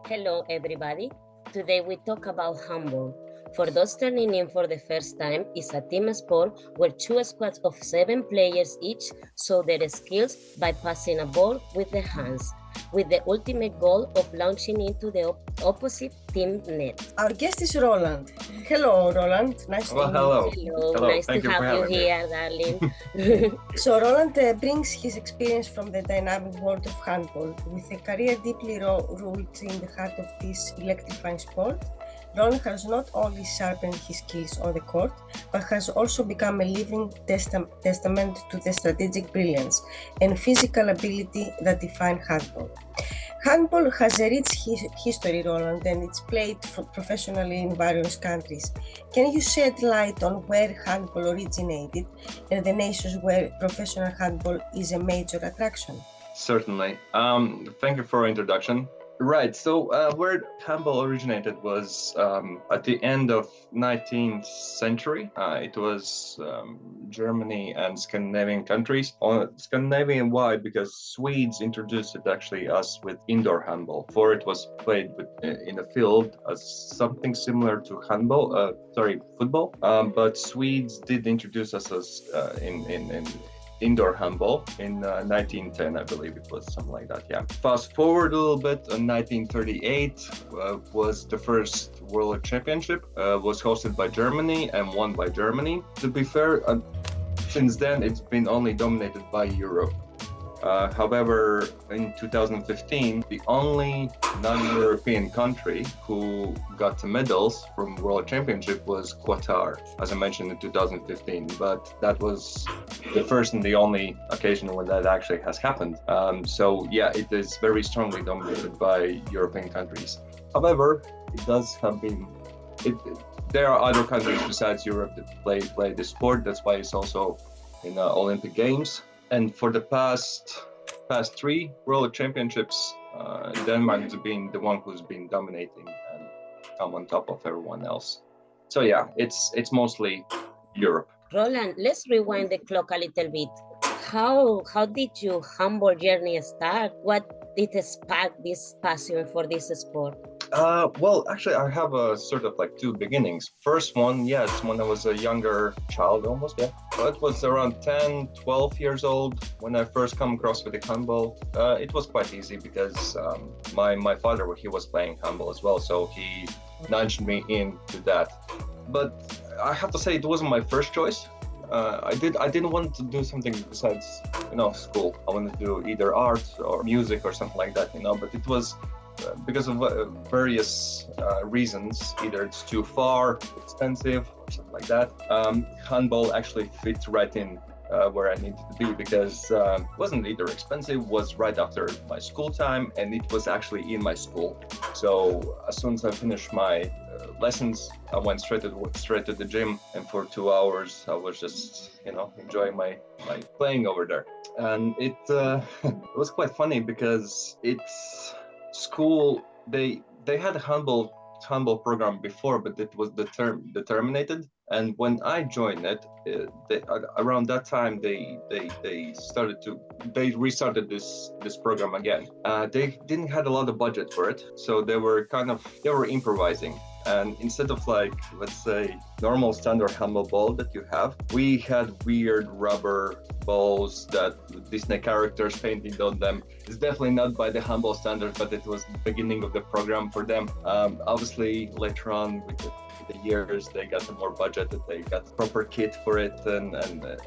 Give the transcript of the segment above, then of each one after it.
Hello, everybody. Today we talk about handball. For those turning in for the first time, it's a team sport where two squads of 7 players each show their skills by passing a ball with their hands, with the ultimate goal of launching into the opposite team net. Our guest is Roland. Hello, Roland. Nice to meet you. Hello. Hello, nice Thank to you for have you having me. here, darling. So Roland brings his experience from the dynamic world of handball. With a career deeply rooted in the heart of this electrifying sport, Roland has not only sharpened his skills on the court, but has also become a living testament to the strategic brilliance and physical ability that define handball. Handball has a rich history, Roland, and it's played professionally in various countries. Can you shed light on where handball originated and the nations where professional handball is a major attraction? Certainly. Thank you for your introduction. Right. So where handball originated was at the end of 19th century. It was Germany and Scandinavian countries. Scandinavian, why? Because Swedes introduced it actually us with indoor handball. Before it was played in a field as something similar to football. But Swedes did introduce us as in indoor handball in 1910, I believe it was, something like that. Yeah. Fast forward a little bit, in 1938 was the first World Championship. Was hosted by Germany and won by Germany. To be fair, since then it's been only dominated by Europe. However, in 2015, the only non-European country who got the medals from World Championship was Qatar, as I mentioned in 2015. But that was the first and the only occasion when that actually has happened. So yeah, it is very strongly dominated by European countries. However, it does have been. There are other countries besides Europe that play this sport. That's why it's also in Olympic Games. And for the past 3 World Championships, Denmark has been the one who's been dominating and come on top of everyone else. So yeah, it's mostly Europe. Roland, let's rewind the clock a little bit. How did your handball journey start? What did spark this passion for this sport? Well, actually, I have a sort of like 2 beginnings. First one, yes, when I was a younger child, almost, yeah. It was around 10, 12 years old when I first come across with the handball. It was quite easy because my father, he was playing handball as well, so he nudged me into that. But I have to say, it wasn't my first choice. I didn't want to do something besides, school. I wanted to do either art or music or something like that, but it was because of various reasons. Either it's too far, expensive, or something like that. Handball actually fits right in where I needed to be because it wasn't either expensive, was right after my school time, and it was actually in my school. So as soon as I finished my lessons, I went straight to the gym, and for 2 hours I was just enjoying my playing over there. And it it was quite funny because it's school, they had a handball program before, but it was terminated. And when I joined it, around that time they restarted this program again. They didn't had a lot of budget for it, so they were improvising. And instead of like, let's say, normal standard handball ball that you have, we had weird rubber balls that Disney characters painted on them. It's definitely not by the handball standards, but it was the beginning of the program for them. Obviously, later on with the years, they got some more budget, that they got proper kit for it and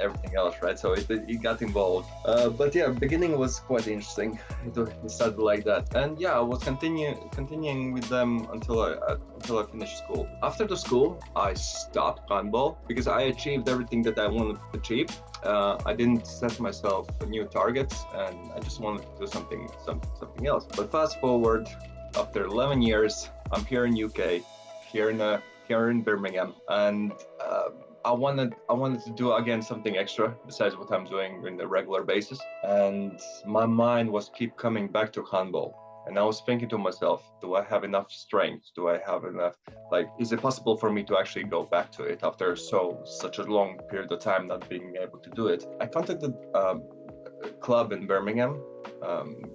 everything else, right? So it got involved. But yeah, beginning was quite interesting. It started like that, and yeah, I was continuing with them until I finished school. After the school, I stopped handball because I achieved everything that I wanted to achieve. I didn't set myself new targets, and I just wanted to do something else. But fast forward, after 11 years, I'm here in UK, here in Birmingham, and I wanted to do again something extra besides what I'm doing on a regular basis. And my mind was keep coming back to handball. And I was thinking to myself, do I have enough strength? Do I have enough, is it possible for me to actually go back to it after such a long period of time not being able to do it? I contacted club in Birmingham,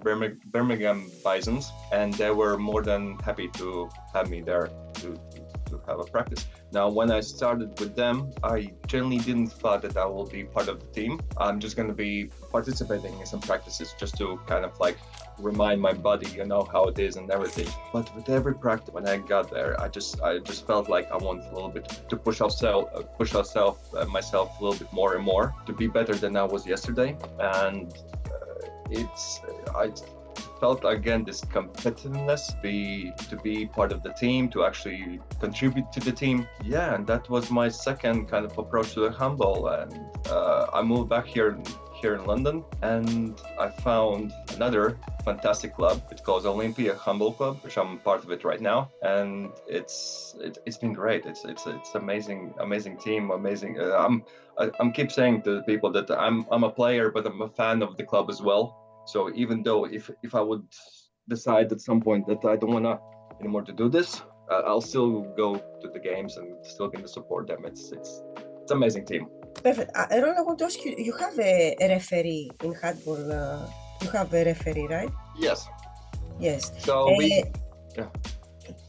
Birmingham Bisons, and they were more than happy to have me there to have a practice. Now, when I started with them, I generally didn't thought that I will be part of the team. I'm just going to be participating in some practices just to kind of like remind my body, how it is and everything. But with every practice, when I got there, I just felt like I want a little bit to push myself a little bit more and more to be better than I was yesterday. And I felt again this competitiveness, to be part of the team, to actually contribute to the team. Yeah, and that was my second kind of approach to the handball. And I moved back here in London, and I found another fantastic club. It's called OlOlympia Handball Club, which I'm part of it right now, and it's been great. It's amazing team, amazing. I'm keep saying to people that I'm a player, but I'm a fan of the club as well. So even though if I would decide at some point that I don't want to anymore to do this, I'll still go to the games and still going to support them. It's amazing team. Perfect. Roland, I want to ask you, you have a referee in handball. You have a referee, right? Yes. Yes. So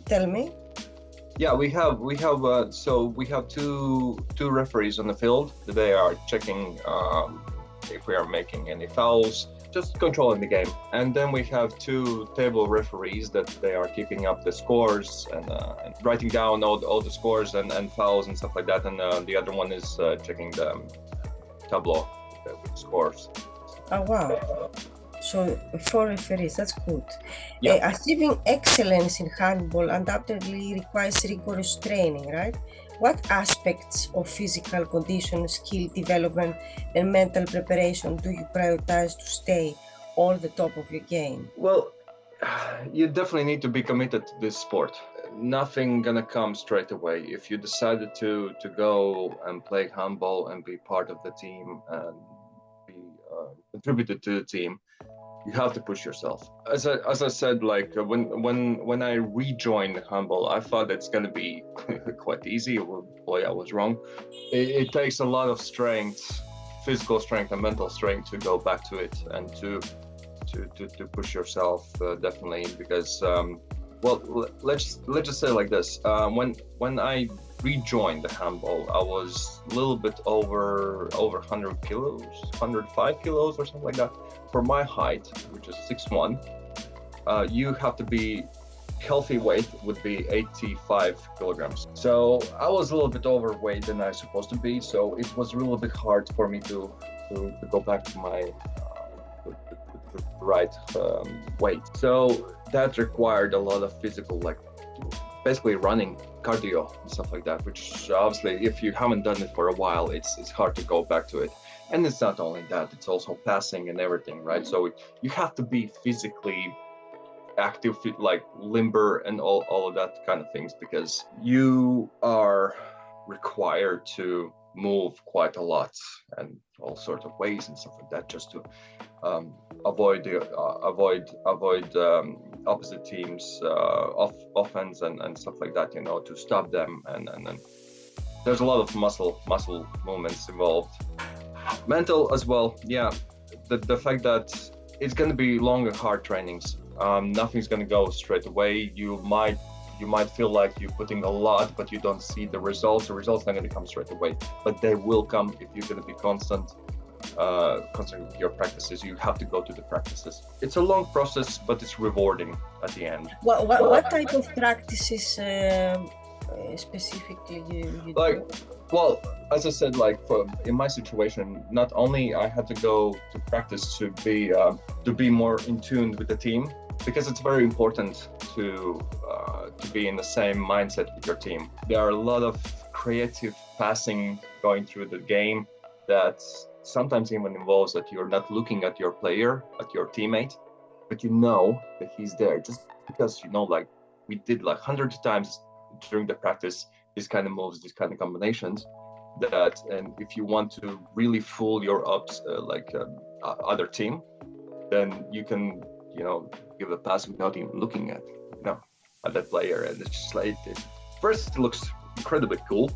Tell me. Yeah, we have two referees on the field. They are checking if we are making any fouls, just controlling the game. And then we have two table referees that they are keeping up the scores and writing down all the scores and fouls and stuff like that. And the other one is checking the tableau with scores. Oh, wow. So 4 referees, that's good. Yeah. Achieving excellence in handball undoubtedly requires rigorous training, right? What aspects of physical condition, skill development, and mental preparation do you prioritize to stay on the top of your game? Well, you definitely need to be committed to this sport. Nothing gonna come straight away. If you decided to go and play handball and be part of the team and be contributed to the team, you have to push yourself. As I said, like when I rejoined handball, I thought it's gonna be quite easy. Boy, I was wrong. It takes a lot of strength, physical strength and mental strength to go back to it and to push yourself, definitely. Because let's just say like this. When I rejoined the handball, I was a little bit over 100 kilos, 105 kilos or something like that. For my height, which is 6'1", you have to be healthy weight would be 85 kilograms. So I was a little bit overweight than I was supposed to be. So it was a little bit hard for me to go back to my right weight. So that required a lot of physical, like basically running, cardio and stuff like that, which obviously if you haven't done it for a while, it's hard to go back to it. And it's not only that, it's also passing and everything, right? So you have to be physically active, like limber and all of that kind of things, because you are required to move quite a lot and all sorts of ways and stuff like that, just to avoid opposite teams offense and stuff like that, to stop them, and there's a lot of muscle movements involved. Mental as well, yeah. The fact that it's going to be long and hard trainings. Nothing's going to go straight away. You might feel like you're putting a lot, but you don't see the results. The results are not going to come straight away, but they will come if you're going to be constant with your practices. You have to go to the practices. It's a long process, but it's rewarding at the end. What type of practices specifically you like do? Well, as I said, like in my situation, not only I had to go to practice to be more in tune with the team, because it's very important to be in the same mindset with your team. There are a lot of creative passing going through the game that sometimes even involves that you're not looking at your player, at your teammate, but you know that he's there just because, like we did like hundreds of times during the practice, these kind of moves, these kind of combinations, and if you want to really fool your other team, then you can, give a pass without even looking at that player. And it's just like, first it looks incredibly cool,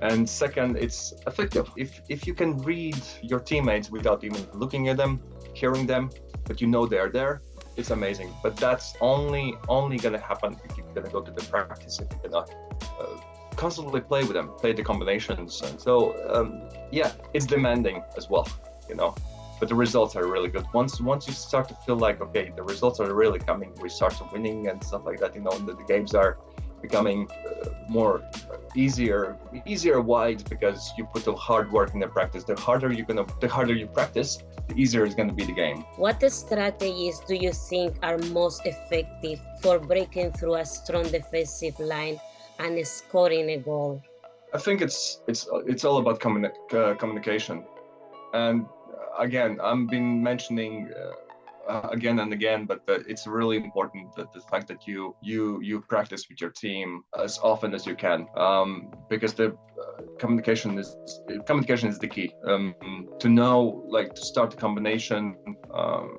and second, it's effective. If you can read your teammates without even looking at them, hearing them, but you know they're there. It's amazing. But that's only gonna happen if you're gonna go to the practice, if you're gonna constantly play with them, play the combinations. And so yeah, it's demanding as well, you know, but the results are really good. Once you start to feel like, okay, the results are really coming, we start to winning and stuff like that, you know, the games are becoming more easier. Why? It's because you put the hard work in the practice. The harder you practice, the easier it's going to be the game. What strategies do you think are most effective for breaking through a strong defensive line and scoring a goal? I think it's all about communication. And again, I've been mentioning again and again, but it's really important that the fact that you practice with your team as often as you can, because the communication is the key. To know, like, to start the combination,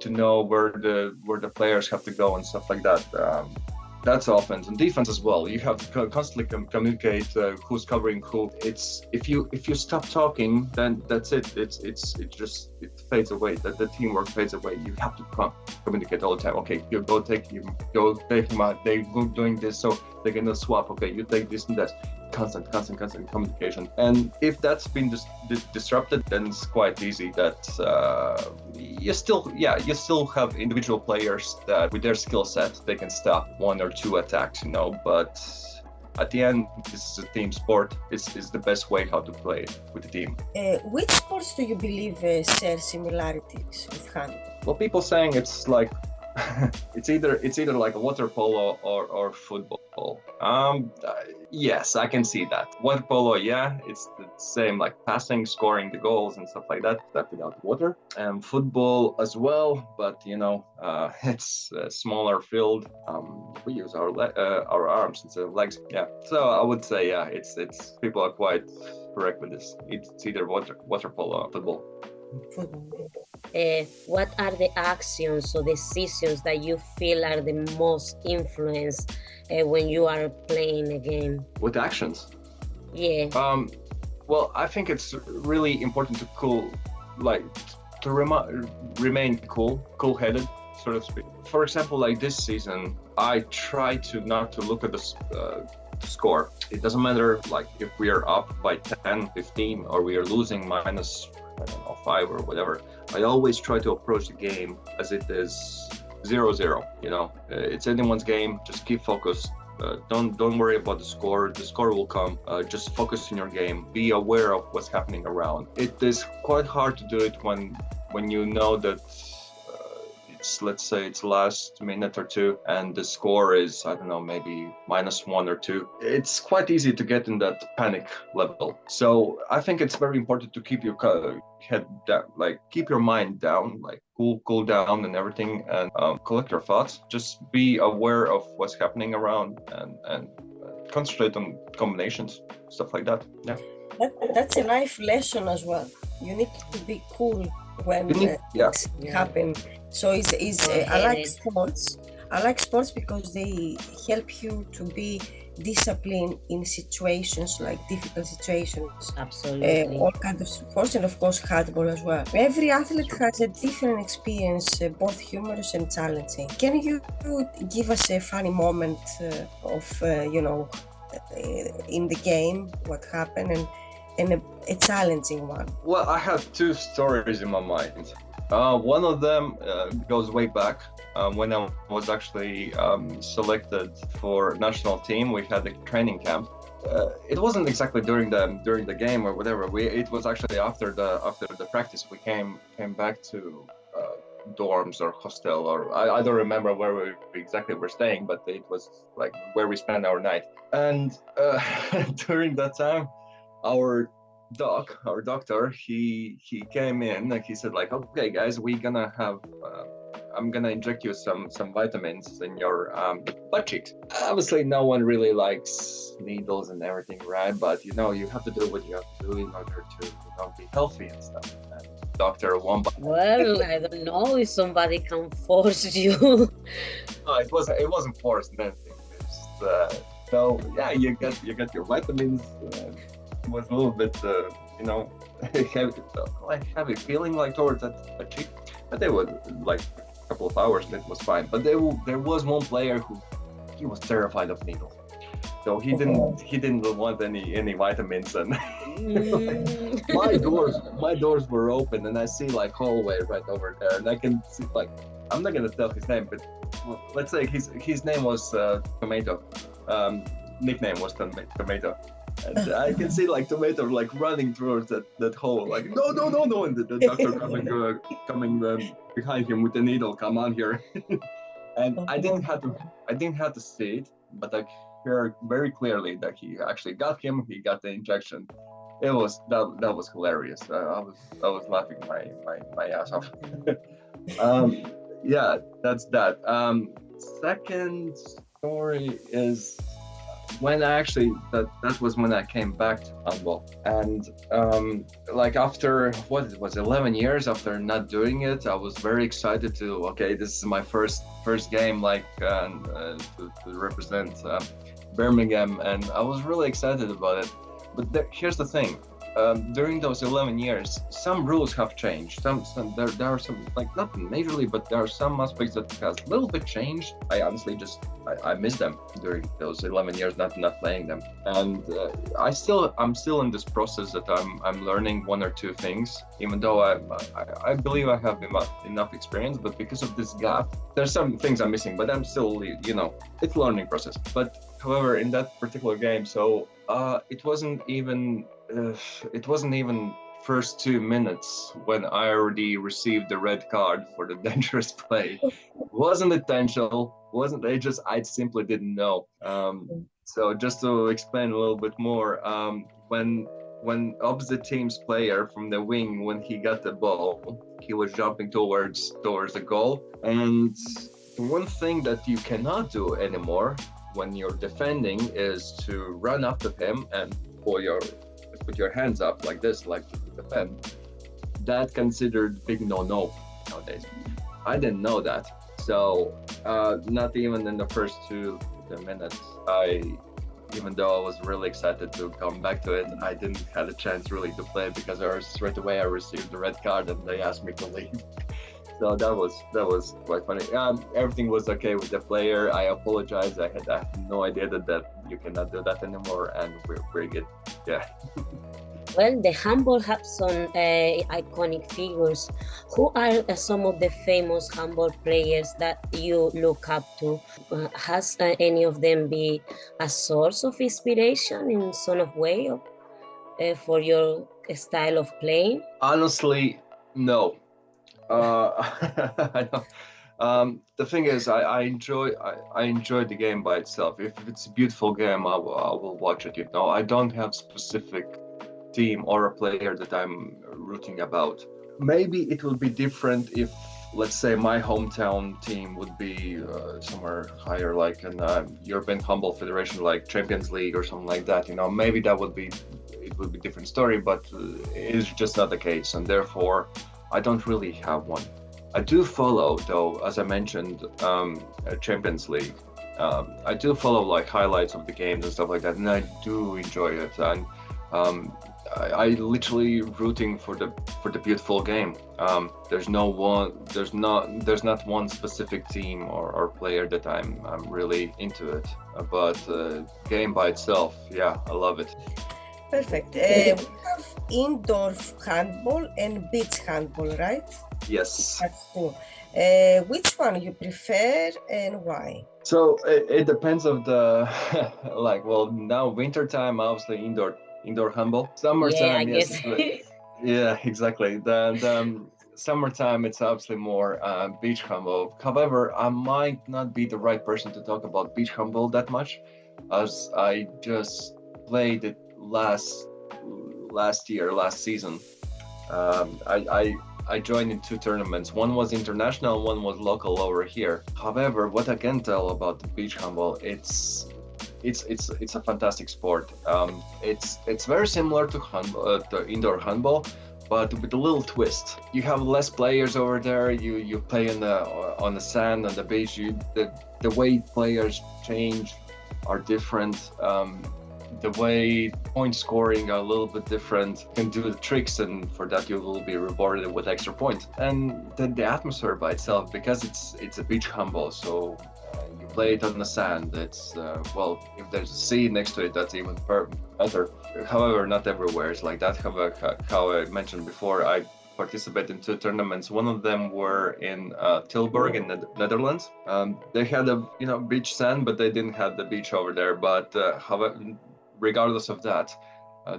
to know where the players have to go and stuff like that. That's offense and defense as well. You have to constantly communicate who's covering who. It's if you stop talking, then that's it. It fades away. The teamwork fades away. You have to communicate all the time. Okay, you go take him out. They go doing this, so they're gonna swap. Okay, you take this and that. Constant communication. And if that's been disrupted, then it's quite easy that you still have individual players that with their skill set they can stop one or two attacks, you know, but at the end, this is a team sport. It's the best way how to play with the team. Which sports do you believe share similarities with handball? Well, people saying it's like it's either like a water polo or football. Yes, I can see that. Water polo, yeah, it's the same, like passing, scoring the goals and stuff like that without water. And football as well, but you know, it's a smaller field. We use our arms instead of legs. Yeah, so I would say, yeah, it's people are quite correct with this. It's either water polo or football. What are the actions or decisions that you feel are the most influenced when you are playing a game? With actions? Yeah. Well, I think it's really important to remain cool-headed, so to speak. For example, like this season, I try to not to look at the score. It doesn't matter, like, if we are up by 10, 15, or we are losing minus, I don't know, 5 or whatever. I always try to approach the game as it is 0-0. You know, it's anyone's game. Just keep focused. Don't worry about the score. The score will come. Just focus on your game. Be aware of what's happening around. It is quite hard to do it when you know that let's say it's last minute or two and the score is, I don't know, maybe -1 or 2. It's quite easy to get in that panic level. So I think it's very important to keep your head down, like keep your mind down, like cool down and everything, and collect your thoughts. Just be aware of what's happening around and concentrate on combinations, stuff like that. Yeah. That's a life lesson as well. You need to be cool when things happen. So I like sports because they help you to be disciplined in situations, like difficult situations. Absolutely. All kinds of sports, and of course handball as well. Every athlete has a different experience, both humorous and challenging. Can you give us a funny moment of in the game, what happened, and a challenging one? Well, I have 2 stories in my mind. One of them goes way back when I was actually selected for national team. We had a training camp. It wasn't exactly during the game or whatever. It was actually after the practice. We came back to dorms or hostel, or I don't remember where we exactly were staying, but it was like where we spent our night. And during that time, our doctor, he came in and he said, like, okay guys, we're gonna have I'm gonna inject you some vitamins in your butt cheeks. Obviously no one really likes needles and everything, right? But you know, you have to do what you have to do in order to, you know, be healthy and stuff. And Dr. Wamba, well, I don't know if somebody can force you. No, it wasn't forced and anything. So yeah, you get your vitamins. It was a little bit, heavy feeling like towards that cheek. but they were like a couple of hours, and it was fine. But there was one player who he was terrified of needles, so he didn't want any vitamins, and my doors were open, and I see like hallway right over there, and I can see like, I'm not gonna tell his name, but let's say his name was Tomato, nickname was Tomato, and I can see like Tomato like running towards that hole, like no, and the doctor coming behind him with the needle, come on here. And I didn't have to see it, but I heard very clearly that he actually got the injection. That was hilarious. I was laughing my ass off. Yeah, that's that. Second story is when I actually that was when I came back to handball, and like after what it was 11 years after not doing it, I was very excited to this is my first game, like to represent Birmingham, and I was really excited about it. But here's the thing. During those 11 years, some rules have changed. There are some, like not majorly, but there are some aspects that has a little bit changed. I honestly I miss them during those 11 years not playing them, and I'm still in this process that I'm learning one or two things. Even though I believe I have enough experience, but because of this gap, there's some things I'm missing. But I'm still, it's a learning process. But however, in that particular game, so it wasn't even first 2 minutes when I already received the red card for the dangerous play. Wasn't intentional, I simply didn't know. So just to explain a little bit more, when opposite team's player from the wing, when he got the ball, he was jumping towards the goal, and the one thing that you cannot do anymore when you're defending is to run after him and put your hands up like this, like to defend. That considered big no-no nowadays. I didn't know that. So not even in the first 2 minutes, even though I was really excited to come back to it, I didn't have a chance really to play because straight away I received the red card and they asked me to leave. So that was quite funny. Everything was okay with the player. I apologize. I had no idea that you cannot do that anymore, and we're pretty good. Yeah. Well, the handball have some iconic figures. Who are some of the famous handball players that you look up to? Has any of them be a source of inspiration in some of way for your style of playing? Honestly, no. I know. The thing is, I enjoy the game by itself. If it's a beautiful game, I will watch it. I don't have specific team or a player that I'm rooting about. Maybe it will be different if, let's say, my hometown team would be somewhere higher, like an European Handball Federation, like Champions League or something like that. Maybe it would be a different story, but it's just not the case, and therefore I don't really have one. I do follow, though, as I mentioned, Champions League. I do follow like highlights of the games and stuff like that, and I do enjoy it. And I literally rooting for the beautiful game. There's not one specific team or player that I'm really into it. But game by itself, yeah, I love it. Perfect. We have indoor handball and beach handball, right? Yes. That's true. Which one you prefer and why? So it depends of the now winter time, obviously indoor handball. Summertime, yeah, yes. Yeah, exactly. The summertime, it's obviously more beach handball. However, I might not be the right person to talk about beach handball that much, as I just played it last season. I joined in 2 tournaments. One was international, one was local over here. However, what I can tell about the beach handball, it's a fantastic sport. It's very similar to indoor handball, but with a little twist. You have less players over there. You play on the sand on the beach. The way players change are different. the way point scoring are a little bit different. You can do the tricks, and for that you will be rewarded with extra points. And the atmosphere by itself, because it's a beach handball, so you play it on the sand. It's well, if there's a sea next to it, that's even better. However, not everywhere is like that. How I mentioned before, I participate in 2 tournaments. One of them were in Tilburg in the Netherlands. They had a beach sand, but they didn't have the beach over there. But however, regardless of that,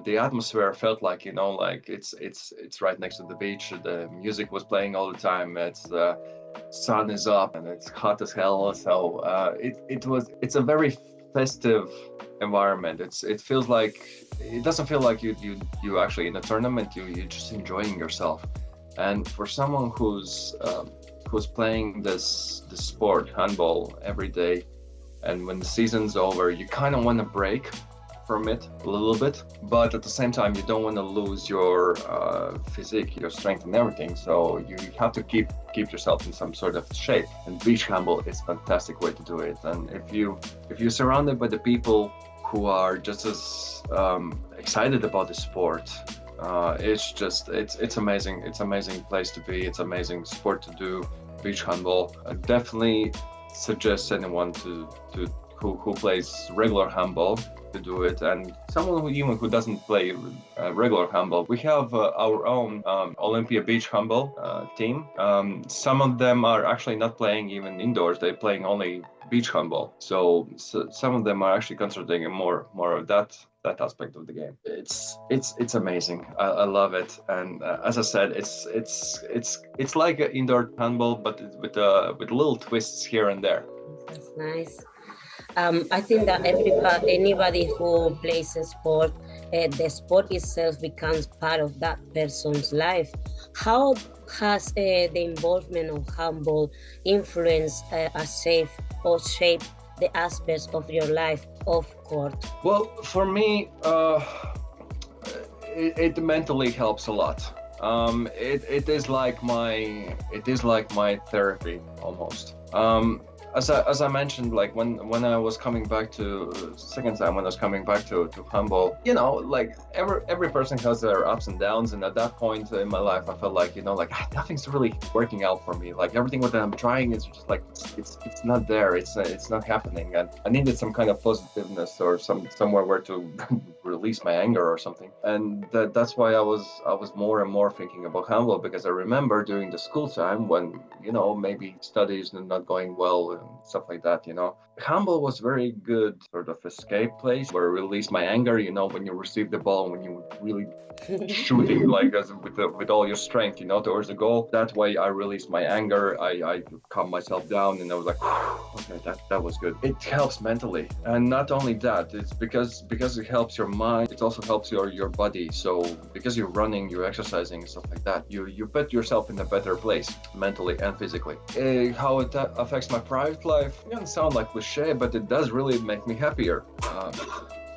the atmosphere felt like like it's right next to the beach. The music was playing all the time. It's sun is up and it's hot as hell. So it's a very festive environment. It doesn't feel like you actually in a tournament. You're just enjoying yourself. And for someone who's playing this sport, handball, every day, and when the season's over, you kind of want to break from it a little bit, but at the same time you don't want to lose your physique, your strength and everything, so you have to keep yourself in some sort of shape, and beach handball is a fantastic way to do it. And if you're surrounded by the people who are just as excited about the sport, it's amazing. It's amazing place to be. It's amazing sport to do, beach handball. I definitely suggest anyone who plays regular handball to do it, and someone who doesn't play regular handball. We have our own OlOlympia beach handball team. Some of them are actually not playing even indoors; they're playing only beach handball. So some of them are actually concentrating more of that aspect of the game. It's amazing. I love it, and as I said, it's like an indoor handball, but with little twists here and there. That's nice. I think that anybody who plays a sport, the sport itself becomes part of that person's life. How has the involvement of handball influenced shaped the aspects of your life off court? Well, for me, it mentally helps a lot. It is like my therapy almost. As I mentioned, like when I was coming back to second time when I was coming back to handball, like every person has their ups and downs, and at that point in my life I felt like nothing's really working out for me. Like everything what I'm trying is just like it's not there, it's not happening, and I needed some kind of positiveness or somewhere where to release my anger or something. And that's why I was more and more thinking about handball, because I remember during the school time when maybe studies are not going well and stuff like that, handball was very good sort of escape place where I release my anger, when you receive the ball, when you really shooting like with all your strength, towards the goal. That way I release my anger, I calm myself down, and I was like, okay, that was good. It helps mentally, and not only that, it's because it helps your mind, it also helps your body. So because you're running, you're exercising, stuff like that, you put yourself in a better place mentally and physically. How it affects my private life, it doesn't sound like cliche, but it does really make me happier.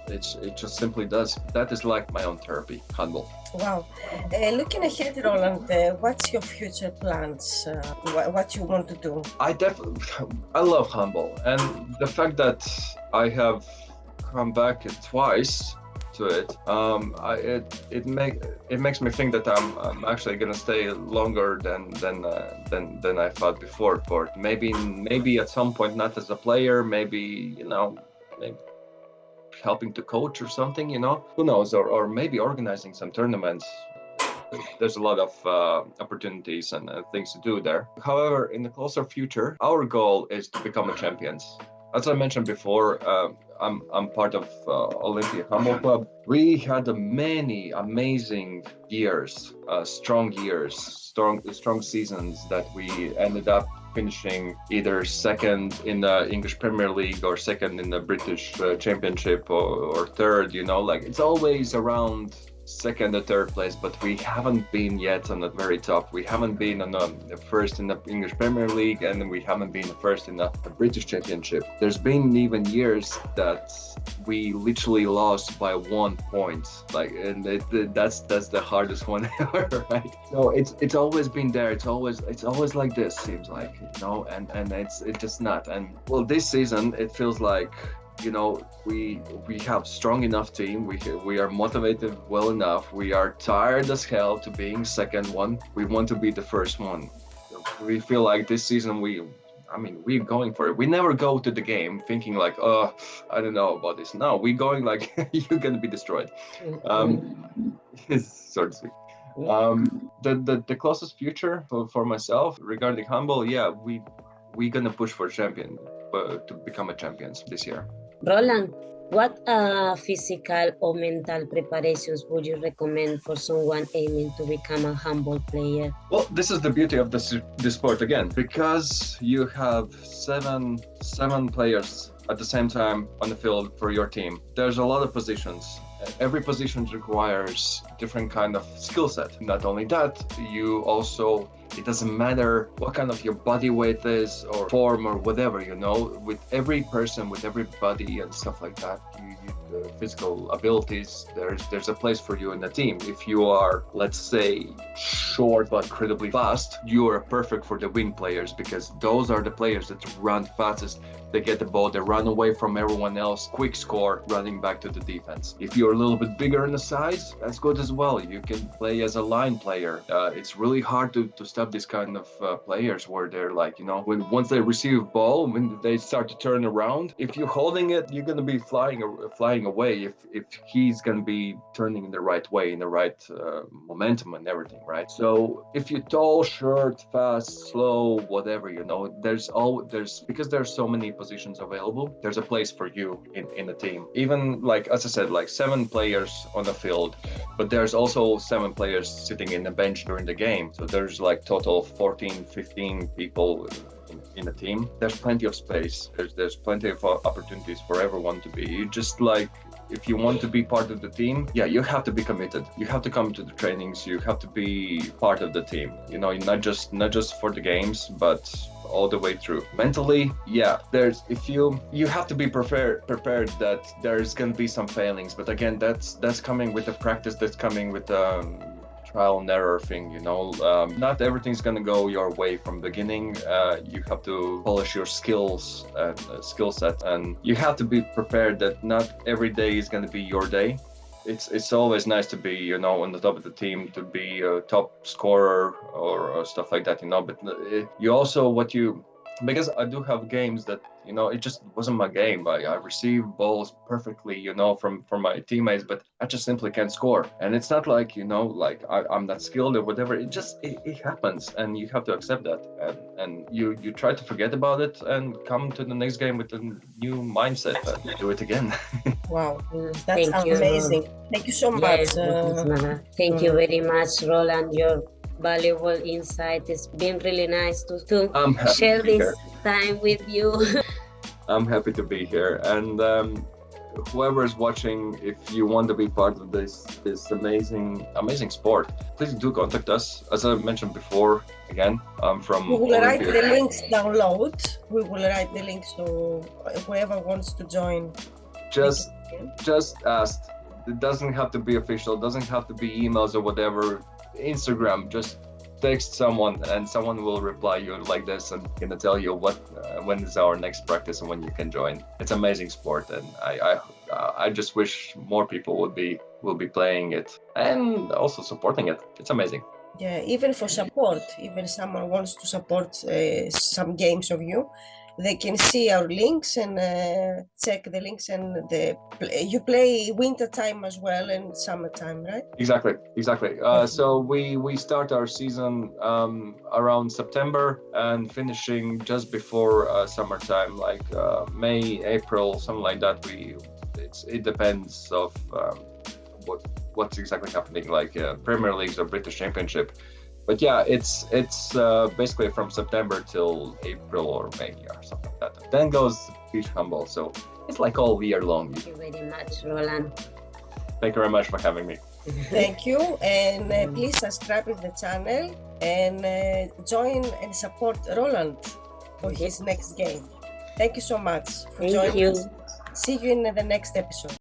It just simply does. That is like my own therapy, handball. Wow. Looking ahead, Roland, what's your future plans? What you want to do? I love handball, and the fact that I have come back twice to it, it makes me think that I'm actually gonna stay longer than I thought before. For maybe at some point, not as a player, maybe maybe helping to coach or something, who knows, or maybe organizing some tournaments. There's a lot of opportunities and things to do there. However, in the closer future, our goal is to become a champions. As I mentioned before, I'm part of OlOlympia Handball Club. We had many amazing years, strong seasons that we ended up finishing either second in the English Premier League or second in the British Championship or third, like it's always around second or third place, but we haven't been yet on the very top. We haven't been on the first in the English Premier League, and we haven't been the first in the British Championship. There's been even years that we literally lost by 1 point, and that's the hardest one ever, right? So it's always been there. It's always like this, seems like, and it's just not. And well, this season it feels like you know, we have strong enough team. We are motivated well enough. We are tired as hell to being second one. We want to be the first one. We feel like this season we're going for it. We never go to the game thinking like, oh, I don't know about this. No, we're going like you're gonna be destroyed. So to speak. The closest future for myself regarding handball, yeah, we're gonna push for champion to become a champions this year. Roland, what physical or mental preparations would you recommend for someone aiming to become a handball player? Well, this is the beauty of this sport again, because you have seven players at the same time on the field for your team. There's a lot of positions. Every position requires different kind of skill set. Not only that, it doesn't matter what kind of your body weight is or form or whatever, you know, with every person, with every body and stuff like that, the physical abilities, there's a place for you in the team. If you are, let's say, short but incredibly fast, you are perfect for the wing players, because those are the players that run fastest. They get the ball, they run away from everyone else, quick score, running back to the defense. If you're a little bit bigger in the size, that's good as well. You can play as a line player. It's really hard to stop this kind of players where they're like, you know, once they receive ball, when they start to turn around, if you're holding it, you're gonna be flying away if he's gonna be turning in the right way, in the right momentum and everything, right? So if you're tall, short, fast, slow, whatever, you know, because there's so many positions available, there's a place for you in the team. Even like, as I said, like 7 players on the field, but there's also 7 players sitting in the bench during the game. So there's like total 14, 15 people in the team. There's plenty of space. There's plenty of opportunities for everyone to be. You just like, if you want to be part of the team, yeah, you have to be committed. You have to come to the trainings. You have to be part of the team. You know, not just for the games, but all the way through. Mentally, yeah, you have to be prepared that there's gonna be some failings. But again, that's coming with the practice. That's coming with trial and error thing, you know. Not everything's gonna go your way from the beginning. You have to polish your skills and skill set, and you have to be prepared that not every day is gonna be your day. It's always nice to be, you know, on the top of the team, to be a top scorer or stuff like that, you know. But you also because I do have games that, you know, it just wasn't my game. I receive balls perfectly, you know, from my teammates, but I just simply can't score. And it's not like, you know, like I'm not skilled or whatever. It happens, and you have to accept that. And you try to forget about it and come to the next game with a new mindset and do it again. Wow, that's amazing. Thank you so much. Thank you very much, Roland. Your valuable insight. It's been really nice to share this time with you. I'm happy to be here, and whoever is watching, if you want to be part of this amazing sport, please do contact us. As I mentioned before, again, I'm from We will write the links download. We will write the links to whoever wants to join. Just ask. It doesn't have to be official. It doesn't have to be emails or whatever. Instagram, just text someone and someone will reply you like this and gonna tell you when is our next practice and when you can join. It's amazing sport, and I just wish more people will be playing it and also supporting it. It's amazing. Yeah, even for support, even someone wants to support some games of you, they can see our links and check the links. And you play winter time as well and summertime, right? Exactly. So we start our season around September and finishing just before summertime, like May, April, something like that. It depends of what's exactly happening, like Premier Leagues or British Championship. But yeah, it's basically from September till April or May or something like that. Then goes beach handball, so it's like all year long. Thank you very much, Roland. Thank you very much for having me. Thank you, and please subscribe to the channel and join and support Roland for his next game. Thank you so much for joining us. See you in the next episode.